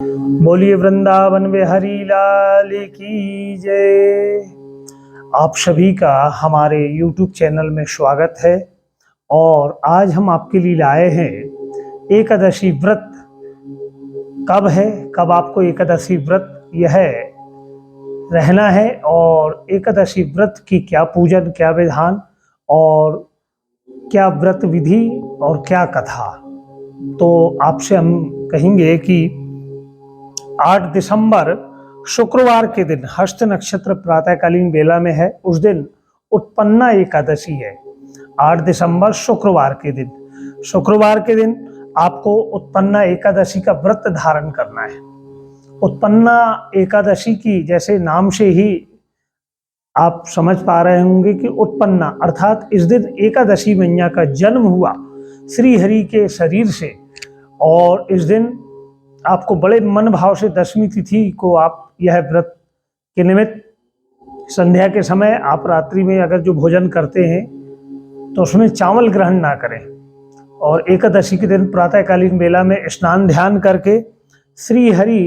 बोलिए वृंदावन बिहारी लाल की जय। आप सभी का हमारे YouTube चैनल में स्वागत है और आज हम आपके लिए लाए हैं एकादशी व्रत। कब है, कब आपको एकादशी व्रत यह रहना है और एकादशी व्रत की क्या पूजन, क्या विधान और क्या व्रत विधि और क्या कथा। तो आपसे हम कहेंगे कि 8 दिसंबर शुक्रवार के दिन हस्त नक्षत्र प्रातःकालीन बेला में है। उस दिन उत्पन्ना एकादशी है। 8 दिसंबर शुक्रवार के दिन आपको उत्पन्ना एकादशी का व्रत धारण करना है। उत्पन्ना एकादशी की जैसे नाम से ही आप समझ पा रहे होंगे कि उत्पन्ना अर्थात इस दिन एकादशी मैया का जन्म हुआ श्री हरि के शरीर से। और इस दिन आपको बड़े मन भाव से दशमी तिथि को आप यह व्रत के निमित्त संध्या के समय आप रात्रि में अगर जो भोजन करते हैं तो उसमें चावल ग्रहण ना करें और एकादशी के दिन प्रातःकालीन बेला में स्नान ध्यान करके श्री हरि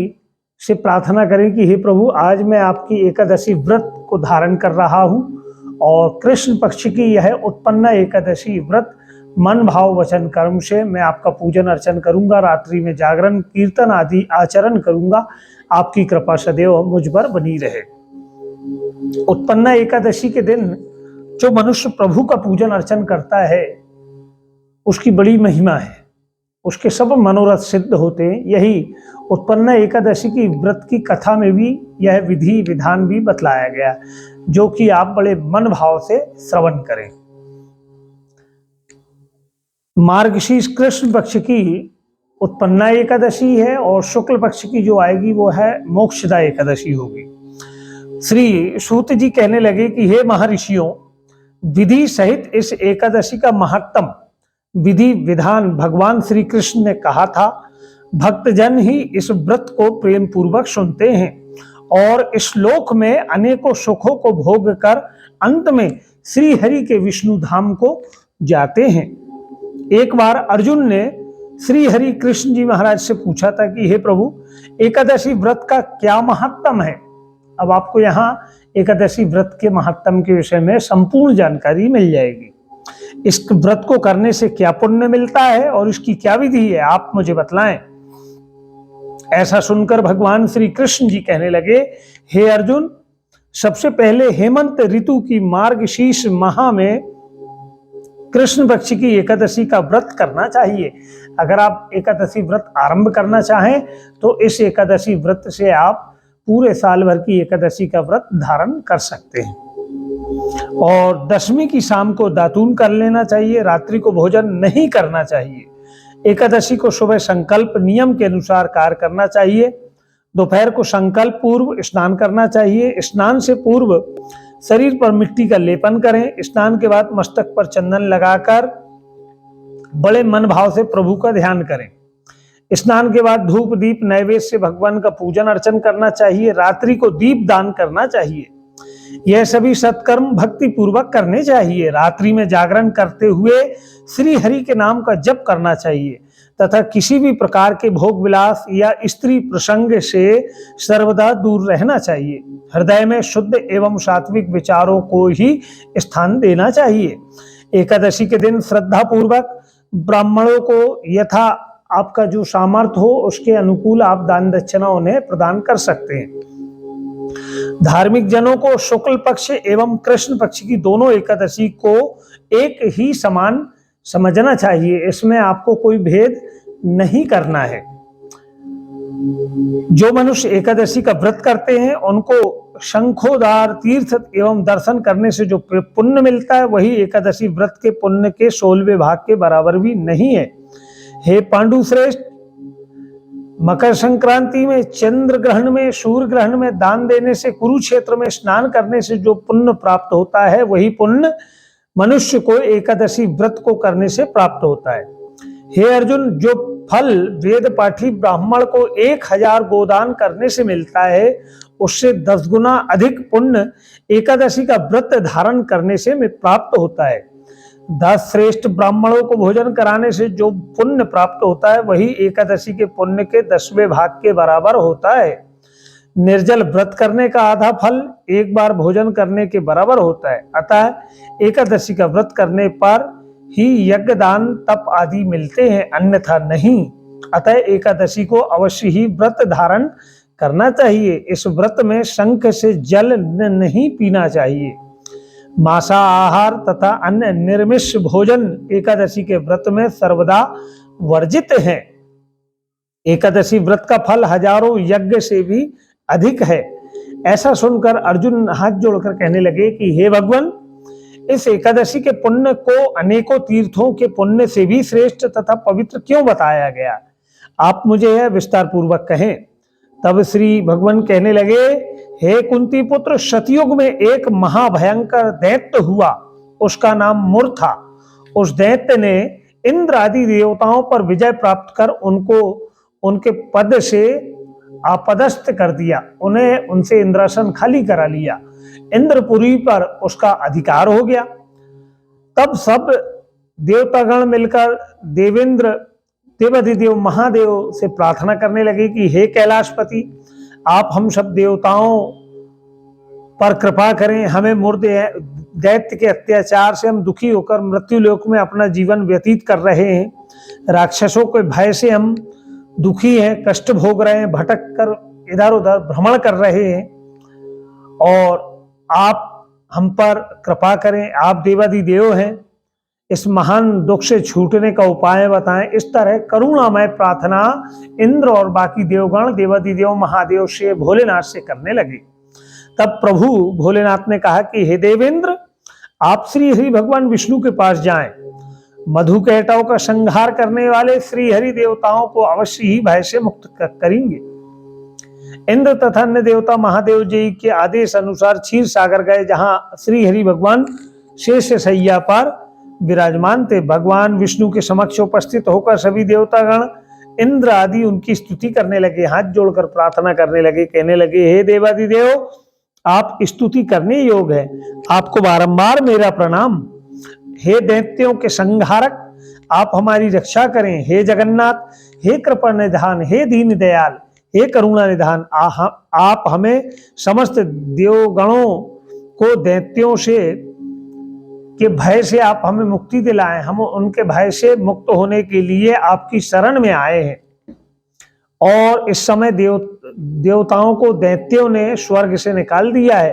से प्रार्थना करें कि हे प्रभु, आज मैं आपकी एकादशी व्रत को धारण कर रहा हूँ और कृष्ण पक्ष की यह उत्पन्ना एकादशी व्रत मन भाव वचन कर्म से मैं आपका पूजन अर्चन करूंगा, रात्रि में जागरण कीर्तन आदि आचरण करूंगा। आपकी कृपा सदैव मुझ पर बनी रहे। उत्पन्ना एकादशी के दिन जो मनुष्य प्रभु का पूजन अर्चन करता है उसकी बड़ी महिमा है, उसके सब मनोरथ सिद्ध होते हैं। यही उत्पन्ना एकादशी की व्रत की कथा में भी यह विधि विधान भी बतलाया गया, जो कि आप बड़े मन भाव से श्रवण करें। मार्गशीर्ष कृष्ण पक्ष की उत्पन्ना एकादशी है और शुक्ल पक्ष की जो आएगी वो है मोक्षदा एकादशी होगी। श्री सूत जी कहने लगे कि हे महर्षियों, विधि सहित इस एकादशी का महत्तम विधि विधान भगवान श्री कृष्ण ने कहा था। भक्तजन ही इस व्रत को प्रेम पूर्वक सुनते हैं और इस लोक में अनेकों सुखों को भोग कर अंत में श्री हरि के विष्णु धाम को जाते हैं। एक बार अर्जुन ने श्री हरि कृष्ण जी महाराज से पूछा था कि हे प्रभु, एकादशी व्रत का क्या महत्तम है। अब आपको यहाँ एकादशी व्रत के महत्तम के विषय में संपूर्ण जानकारी मिल जाएगी। इस व्रत को करने से क्या पुण्य मिलता है और इसकी क्या विधि है, आप मुझे बतलाएं। ऐसा सुनकर भगवान श्री कृष्ण जी कहने लगे, हे अर्जुन, सबसे पहले हेमंत ऋतु की मार्गशीर्ष माह में कृष्ण पक्ष की एकादशी का व्रत करना चाहिए। अगर आप एकादशी व्रत आरंभ करना चाहें तो इस एकादशी व्रत से आप पूरे साल भर की एकादशी का व्रत धारण कर सकते हैं। और दशमी की शाम को दातून कर लेना चाहिए, रात्रि को भोजन नहीं करना चाहिए। एकादशी को सुबह संकल्प नियम के अनुसार कार्य करना चाहिए। दोपहर को संकल्प पूर्व स्नान करना चाहिए। स्नान से पूर्व शरीर पर मिट्टी का लेपन करें। स्नान के बाद मस्तक पर चंदन लगाकर बड़े मन भाव से प्रभु का ध्यान करें। स्नान के बाद धूप दीप नैवेद्य से भगवान का पूजन अर्चन करना चाहिए। रात्रि को दीप दान करना चाहिए। यह सभी सत्कर्म भक्ति पूर्वक करने चाहिए। रात्रि में जागरण करते हुए श्री हरि के नाम का जप करना चाहिए तथा किसी भी प्रकार के भोग विलास या स्त्री प्रसंग से सर्वदा दूर रहना चाहिए। हृदय में शुद्ध एवं सात्विक विचारों को ही स्थान देना चाहिए। एकादशी के दिन श्रद्धा पूर्वक ब्राह्मणों को यथा आपका जो सामर्थ्य हो उसके अनुकूल आप दान दक्षिणा उन्हें प्रदान कर सकते हैं। धार्मिक जनों को शुक्ल पक्ष एवं कृष्ण पक्ष की दोनों एकादशी को एक ही समान समझना चाहिए। इसमें आपको कोई भेद नहीं करना है। जो मनुष्य एकादशी का व्रत करते हैं उनको शंखोदार तीर्थ एवं दर्शन करने से जो पुण्य मिलता है वही एकादशी व्रत के पुण्य के 16वें भाग के बराबर भी नहीं है। हे पांडु श्रेष्ठ, मकर संक्रांति में, चंद्र ग्रहण में, सूर्य ग्रहण में दान देने से, कुरुक्षेत्र में स्नान करने से जो पुण्य प्राप्त होता है वही पुण्य मनुष्य को एकादशी व्रत को करने से प्राप्त होता है। हे अर्जुन, जो फल वेद पाठी ब्राह्मण को 1000 गोदान करने से मिलता है उससे 10 गुना अधिक पुण्य एकादशी का व्रत धारण करने से प्राप्त होता है। 10 श्रेष्ठ ब्राह्मणों को भोजन कराने से जो पुण्य प्राप्त होता है वही एकादशी के पुण्य के 10वें भाग के बराबर होता है। निर्जल व्रत करने का आधा फल एक बार भोजन करने के बराबर होता है। अतः एकादशी का व्रत करने पर ही यज्ञ दान तप आदि मिलते हैं, अन्यथा नहीं। अतः एकादशी को अवश्य ही व्रत धारण करना चाहिए। इस व्रत में शंख से जल नहीं पीना चाहिए। मांसाहार तथा अन्य निर्मिष भोजन एकादशी के व्रत में सर्वदा वर्जित है। एकादशी व्रत का फल हजारों यज्ञ से भी अधिक है। ऐसा सुनकर अर्जुन हाथ जोड़कर कहने लगे कि हे भगवान, इस एकादशी के पुण्य को अनेकों तीर्थों के पुण्य से भी श्रेष्ठ तथा पवित्र क्यों बताया गया? आप मुझे यह विस्तार पूर्वक कहें। तब श्री भगवान कहने लगे, हे कुंती पुत्र, सतयुग में एक महाभयंकर दैत्य हुआ, उसका नाम मुर था। उस दैत्य ने इंद्र आदि देवताओं पर विजय प्राप्त कर उनको उनके पद से अपदस्थ कर दिया, उन्हें उनसे इंद्रासन खाली करा लिया। इंद्रपुरी पर उसका अधिकार हो गया। तब सब देवतागण मिलकर देवाधिदेव महादेव से प्रार्थना करने लगे कि हे कैलाशपति, आप हम सब देवताओं पर कृपा करें। हमें दैत्य के अत्याचार से हम दुखी होकर मृत्यु लोक में अपना जीवन व्यतीत कर रहे हैं। राक्षसों के भय से हम दुखी हैं, कष्ट भोग रहे हैं, भटक कर इधर उधर भ्रमण कर रहे हैं, और आप हम पर कृपा करें। आप देवाधिदेव हैं, इस महान दुख से छूटने का उपाय बताएं। इस तरह करुणामय प्रार्थना इंद्र और बाकी देवगण देवाधिदेव महादेव से भोलेनाथ से करने लगे। तब प्रभु भोलेनाथ ने कहा कि हे देवेंद्र, आप श्री हरि भगवान विष्णु के पास जाएं। मधुकैटव का संहार करने वाले श्री हरि देवताओं को अवश्य ही भय से मुक्त करेंगे। इंद्र तथा अन्य देवता महादेव जी के आदेश अनुसार क्षीर सागर गए, जहां श्री हरि भगवान शेष शैया पर विराजमान थे। भगवान विष्णु के समक्ष उपस्थित होकर सभी देवतागण इंद्र आदि उनकी स्तुति करने लगे, हाथ जोड़कर प्रार्थना करने लगे, कहने लगे, हे देवाधिदेव, आप स्तुति करने योग्य है, आपको बारंबार मेरा प्रणाम। हे दैत्यों के संहारक, आप हमारी रक्षा करें। हे जगन्नाथ, हे कृपा निधान, हे दीन दयाल, हे करुणा निधान, आप हमें समस्त देवगणों को दैत्यों से के भय से आप हमें मुक्ति दिलाएं। हम उनके भय से मुक्त होने के लिए आपकी शरण में आए हैं। और इस समय देवताओं को दैत्यों ने स्वर्ग से निकाल दिया है।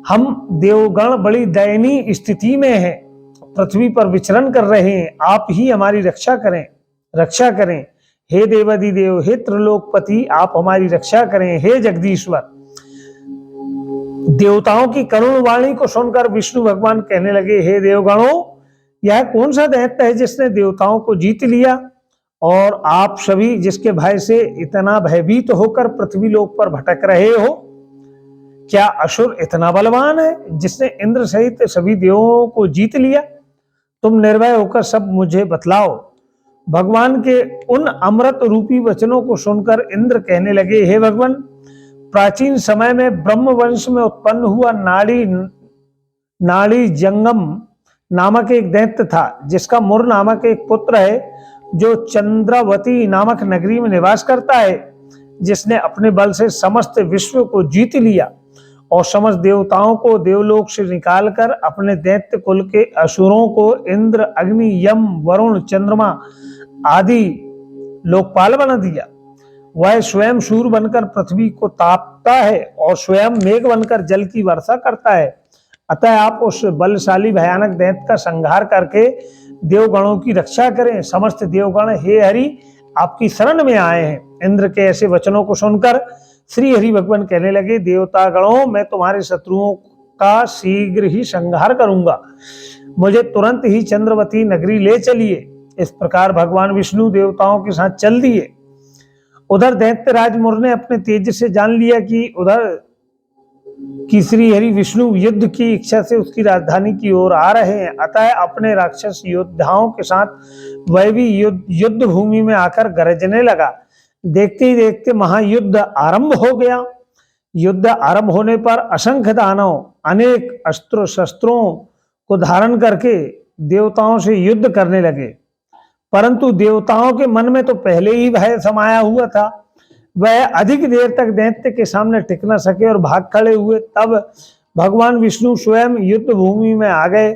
हम देवगण बड़ी दयनीय स्थिति में हैं, पृथ्वी पर विचरण कर रहे हैं। आप ही हमारी रक्षा करें। हे देवाधिदेव, हे त्रिलोकपति, आप हमारी रक्षा करें। हे जगदीश्वर। देवताओं की करुण वाणी को सुनकर विष्णु भगवान कहने लगे, हे देवगणों, यह कौन सा दैत्य है जिसने देवताओं को जीत लिया, और आप सभी जिसके भय से इतना भयभीत होकर पृथ्वी लोक पर भटक रहे हो? क्या असुर इतना बलवान है जिसने इंद्र सहित सभी देवों को जीत लिया? तुम निर्भय होकर सब मुझे बतलाओ। भगवान के उन अमृत रूपी वचनों को सुनकर इंद्र कहने लगे, हे भगवान, प्राचीन समय में ब्रह्म वंश में उत्पन्न हुआ नाड़ी जंगम नामक एक दैत्य था, जिसका मुर नामक एक पुत्र है, जो चंद्रावती नामक नगरी में निवास करता है, जिसने अपने बल से समस्त विश्व को जीत लिया और समस्त देवताओं को देवलोक से निकालकर अपने दैत्य कुल के असुरों को इंद्र, अग्नि, यम, वरुण, चंद्रमा आदि लोकपाल बना दिया। वह स्वयं सूर्य बनकर पृथ्वी को तापता है और स्वयं मेघ बनकर जल की वर्षा करता है। अतः आप उस बलशाली भयानक दैत्य का संहार करके देवगणों की रक्षा करें। समस्त देवगण हे हरि आपकी शरण में आए हैं। इंद्र के ऐसे वचनों को सुनकर श्री हरि भगवान कहने लगे, देवतागणों, मैं तुम्हारे शत्रुओं का शीघ्र ही संहार करूंगा, मुझे तुरंत ही चंद्रवती नगरी ले चलिए। इस प्रकार भगवान विष्णु देवताओं के साथ चल दिए। उधर दैत्यराज मुर ने अपने तेज से जान लिया कि श्री हरि विष्णु युद्ध की इच्छा से उसकी राजधानी की ओर आ रहे हैं। अतः अपने राक्षस योद्धाओं के साथ वह भी युद्ध भूमि में आकर गरजने लगा। देखते ही देखते महायुद्ध आरंभ हो गया। युद्ध आरंभ होने पर असंख्य दानव अनेक अस्त्र शस्त्रों को धारण करके देवताओं से युद्ध करने लगे, परंतु देवताओं के मन में तो पहले ही भय समाया हुआ था। वह अधिक देर तक दैत्य के सामने टिक न सके और भाग खड़े हुए। तब भगवान विष्णु स्वयं युद्ध भूमि में आ गए।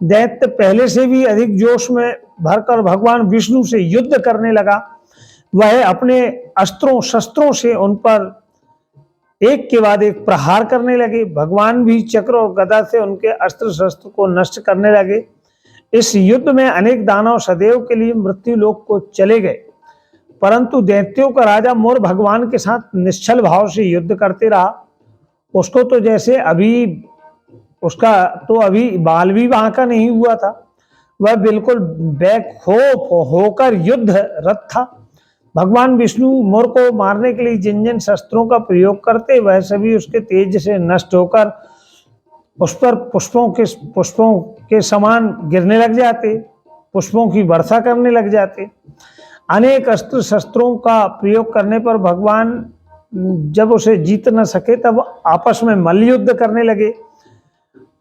दैत्य पहले से भी अधिक जोश में भरकर भगवान विष्णु से युद्ध करने लगा। वह अपने अस्त्रों शस्त्रों से उन पर एक के बाद एक प्रहार करने लगे। भगवान भी चक्र और गदा से उनके अस्त्र शस्त्र को नष्ट करने लगे। इस युद्ध में अनेक दानव सदैव के लिए मृत्यु लोक को चले गए, परंतु दैत्यों का राजा मोर भगवान के साथ निश्चल भाव से युद्ध करते रहा। उसको तो जैसे उसका तो अभी बाल भी वहां का नहीं हुआ था। वह बिल्कुल बेखौफ होकर युद्ध रत था। भगवान विष्णु मोर को मारने के लिए जिन जिन शस्त्रों का प्रयोग करते, वह सभी उसके तेज से नष्ट होकर उस पर पुष्पों के समान गिरने लग जाते, पुष्पों की वर्षा करने लग जाते। अनेक अस्त्र शस्त्रों का प्रयोग करने पर भगवान जब उसे जीत न सके, तब आपस में मल्ल युद्ध करने लगे।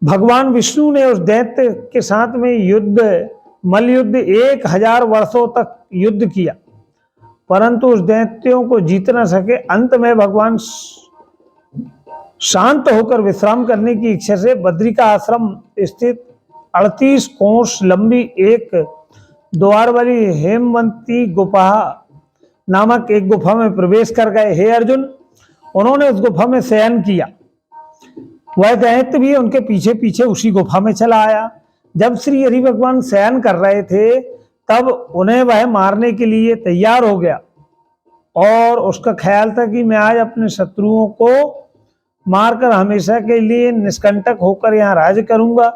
भगवान विष्णु ने उस दैत्य के साथ में मल्ल युद्ध 1000 वर्षों तक युद्ध किया, परंतु उस दैत्यों को जीत न सके। अंत में भगवान शांत होकर विश्राम करने की इच्छा से बद्रिका आश्रम स्थित 38 कोस लंबी एक द्वार वाली हेमवंती गुफा नामक एक गुफा में प्रवेश कर गए। हे अर्जुन, उन्होंने उस गुफा में शयन किया। वह दैत्य भी उनके पीछे पीछे उसी गुफा में चला आया। जब श्री हरि भगवान शयन कर रहे थे, तब उन्हें वह मारने के लिए तैयार हो गया और उसका ख्याल था कि मैं आज अपने शत्रुओं को मारकर हमेशा के लिए निष्कंटक होकर यहाँ राज करूंगा,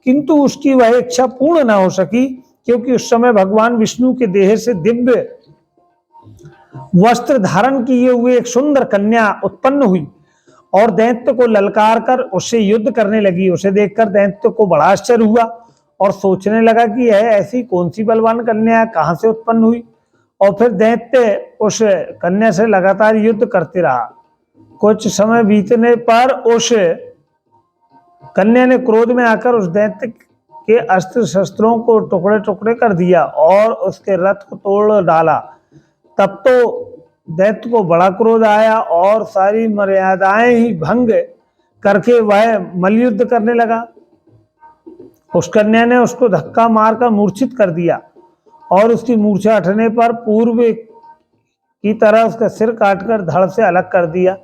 किंतु उसकी वह इच्छा पूर्ण न हो सकी, क्योंकि उस समय भगवान विष्णु के देह से दिव्य वस्त्र धारण किए हुए एक सुंदर कन्या उत्पन्न हुई और दैत्य को ललकार कर उससे युद्ध करने लगी। उसे देखकर दैत्य को बड़ा आश्चर्य हुआ और सोचने लगा कि यह ऐसी कौन सी बलवान कन्या कहां से उत्पन्न हुई। और फिर दैत्य उस कन्या से लगातार युद्ध करते रहा। कुछ समय बीतने पर उस कन्या ने क्रोध में आकर उस दैत्य के अस्त्र शस्त्रों को टुकड़े टुकड़े कर दिया और उसके रथ को तोड़ डाला। तब तो दैत्य को बड़ा क्रोध आया और सारी मर्यादाएं ही भंग करके वह मल्लयुद्ध करने लगा। उस कन्या ने उसको धक्का मारकर मूर्छित कर दिया और उसकी मूर्छा हटने पर पूर्व की तरह उसका सिर काटकर धड़ से अलग कर दिया।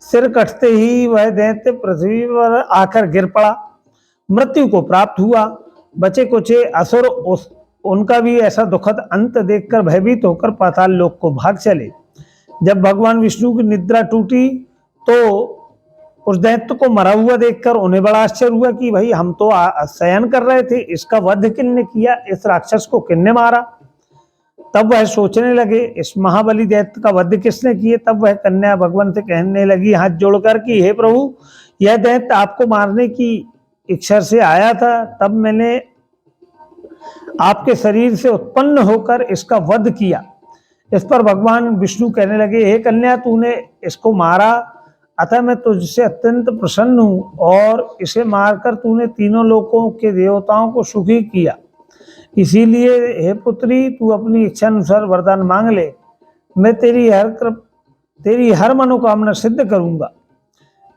सिर कटते ही वह दैत्य पृथ्वी पर आकर गिर पड़ा, मृत्यु को प्राप्त हुआ। बचे कुचे असुर उनका भी ऐसा दुखद अंत देखकर भयभीत होकर पाताल लोक को भाग चले। जब भगवान विष्णु की निद्रा टूटी तो उस दैत्य को मरा हुआ देखकर उन्हें बड़ा आश्चर्य हुआ कि भाई हम तो शयन कर रहे थे, इसका वध किसने किया, इस राक्षस को किसने मारा। तब वह सोचने लगे इस महाबली दैत्य का वध किसने किए। तब वह कन्या भगवान से कहने लगी हाथ जोड़कर कि हे प्रभु, यह दैत्य आपको मारने की इच्छा से आया था, तब मैंने आपके शरीर से उत्पन्न होकर इसका वध किया। इस पर भगवान विष्णु कहने लगे हे कन्या, तूने इसको मारा, अतः मैं तुझसे अत्यंत प्रसन्न हूँ और इसे मारकर तूने तीनों लोकों के देवताओं को सुखी किया। इसीलिए हे पुत्री, तू अपनी इच्छा अनुसार वरदान मांग ले, मैं तेरी हर मनोकामना सिद्ध करूंगा।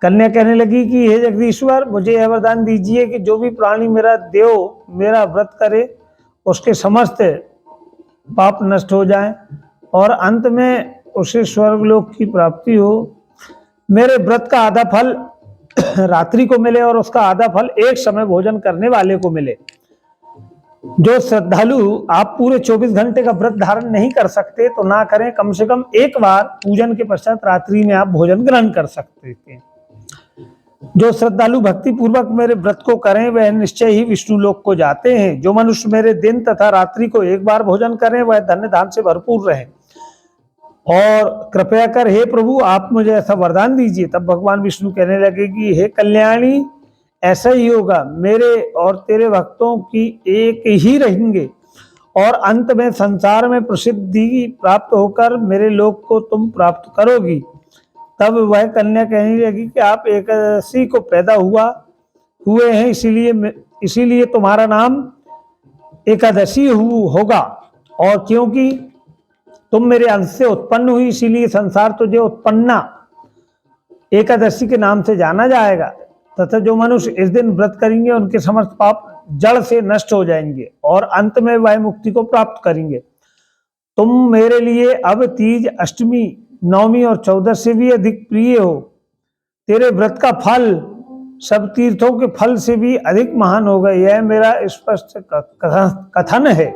कन्या कहने लगी कि हे जगदीश्वर, मुझे यह वरदान दीजिए कि जो भी प्राणी मेरा व्रत करे उसके समस्त पाप नष्ट हो जाएं और अंत में उसे स्वर्गलोक की प्राप्ति हो। मेरे व्रत का आधा फल रात्रि को मिले और उसका आधा फल एक समय भोजन करने वाले को मिले। जो श्रद्धालु आप पूरे 24 घंटे का व्रत धारण नहीं कर सकते तो ना करें, कम से कम एक बार पूजन के पश्चात रात्रि में आप भोजन ग्रहण कर सकते हैं। जो श्रद्धालु भक्ति पूर्वक मेरे व्रत को करें वह निश्चय ही विष्णु लोक को जाते हैं। जो मनुष्य मेरे दिन तथा रात्रि को एक बार भोजन करें वह धन्य धाम से भरपूर रहे। और कृपया कर हे प्रभु, आप मुझे ऐसा वरदान दीजिए। तब भगवान विष्णु कहने लगे कि हे कल्याणी, ऐसा ही होगा, मेरे और तेरे भक्तों की एक ही रहेंगे और अंत में संसार में प्रसिद्धि प्राप्त होकर मेरे लोक को तुम प्राप्त करोगी। तब वह कन्या कहने लगी कि आप एकादशी को पैदा हुए हैं, इसीलिए इसीलिए तुम्हारा नाम एकादशी होगा। और क्योंकि तुम मेरे अंश से उत्पन्न हुई, इसीलिए संसार तुझे उत्पन्ना एकादशी के नाम से जाना जाएगा। तथा जो मनुष्य इस दिन व्रत करेंगे उनके समस्त पाप जड़ से नष्ट हो जाएंगे और अंत में वह मुक्ति को प्राप्त करेंगे। तुम मेरे लिए अब तीज, अष्टमी, नवमी और 14 से भी अधिक प्रिय हो। तेरे व्रत का फल सब तीर्थों के फल से भी अधिक महान होगा, यह मेरा स्पष्ट कथन है।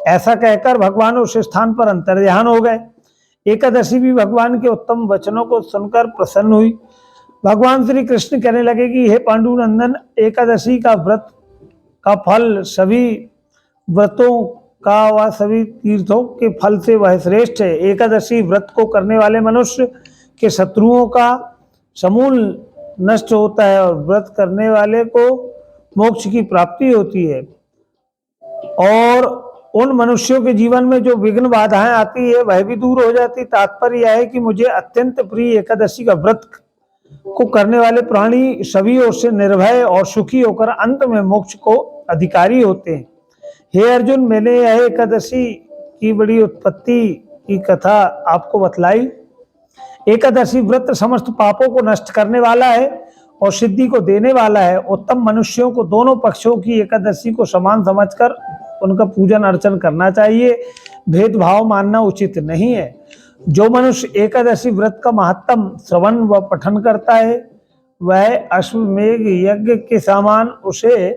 ऐसा कहकर भगवान उस स्थान पर अंतर्ध्यान हो गए। एकादशी भी भगवान के उत्तम वचनों को सुनकर प्रसन्न हुई। भगवान श्री कृष्ण कहने लगे कि हे पांडुनंदन, एकादशी का व्रत का फल सभी व्रतों का व सभी तीर्थों के फल से वह श्रेष्ठ है। एकादशी व्रत को करने वाले मनुष्य के शत्रुओं का समूल नष्ट होता है और व्रत करने वाले को मोक्ष की प्राप्ति होती है। और उन मनुष्यों के जीवन में जो विघ्न बाधाएं आती है वह भी दूर हो जाती। तात्पर्य यह है कि मुझे अत्यंत प्रिय एकादशी का व्रत को करने वाले प्राणी सभी ओर से निर्भय और सुखी होकर अंत में मोक्ष को अधिकारी होते हैं। हे अर्जुन, मैंने यह एकादशी की बड़ी उत्पत्ति की कथा आपको बतलाई। एकादशी व्रत समस्त पापों को नष्ट करने वाला है और सिद्धि को देने वाला है। उत्तम मनुष्यों को दोनों पक्षों की एकादशी को समान समझकर उनका पूजन अर्चन करना चाहिए। भेदभाव मानना उचित नहीं है। जो मनुष्य एकादशी व्रत का महत्तम श्रवण व पठन करता है वह अश्वमेघ यज्ञ के समान उसे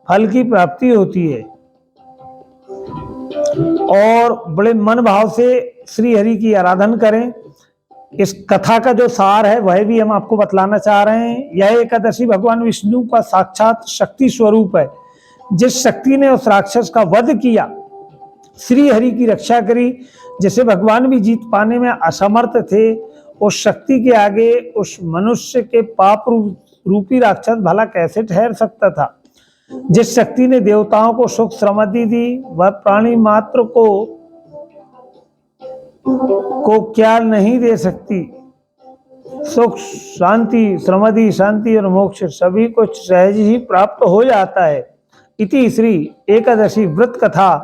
फल की प्राप्ति होती है। और बड़े मन भाव से श्री हरि की आराधना करें। इस कथा का जो सार है वह भी हम आपको बतलाना चाह रहे हैं। यह एकादशी भगवान विष्णु का साक्षात शक्ति स्वरूप है। जिस शक्ति ने उस राक्षस का वध किया, श्री हरि की रक्षा करी, जिसे भगवान भी जीत पाने में असमर्थ थे, उस शक्ति के आगे उस मनुष्य के पाप रूपी राक्षस भला कैसे ठहर सकता था। जिस शक्ति ने देवताओं को सुख समृद्धि दी वह प्राणी मात्र को क्या नहीं दे सकती। सुख, शांति, समृद्धि, शांति और मोक्ष सभी कुछ सहज ही प्राप्त हो जाता है। इति श्री एकादशी व्रत कथा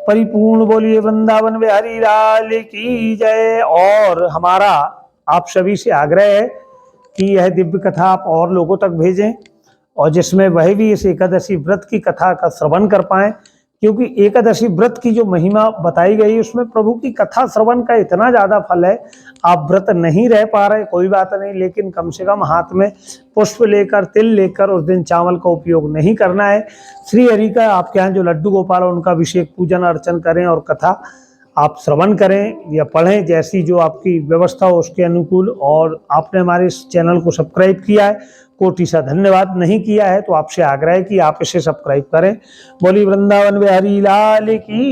परिपूर्ण। बोलिए वृंदावन बिहारी लाल की जय। और हमारा आप सभी से आग्रह है कि यह दिव्य कथा आप और लोगों तक भेजें और जिसमें वह भी इस एकादशी व्रत की कथा का श्रवण कर पाएं, क्योंकि एकादशी व्रत की जो महिमा बताई गई उसमें प्रभु की कथा श्रवण का इतना ज़्यादा फल है। आप व्रत नहीं रह पा रहे कोई बात नहीं, लेकिन कम से कम हाथ में पुष्प लेकर, तिल लेकर उस दिन चावल का उपयोग नहीं करना है। श्री हरि का आपके यहाँ जो लड्डू गोपाल है उनका अभिषेक पूजन अर्चन करें और कथा आप श्रवण करें या पढ़ें, जैसी जो आपकी व्यवस्था हो उसके अनुकूल। और आपने हमारे इस चैनल को सब्सक्राइब किया है, कोटि सा धन्यवाद। नहीं किया है तो आपसे आग्रह है कि आप इसे सब्सक्राइब करें। बोली वृंदावन बिहारी लाल की।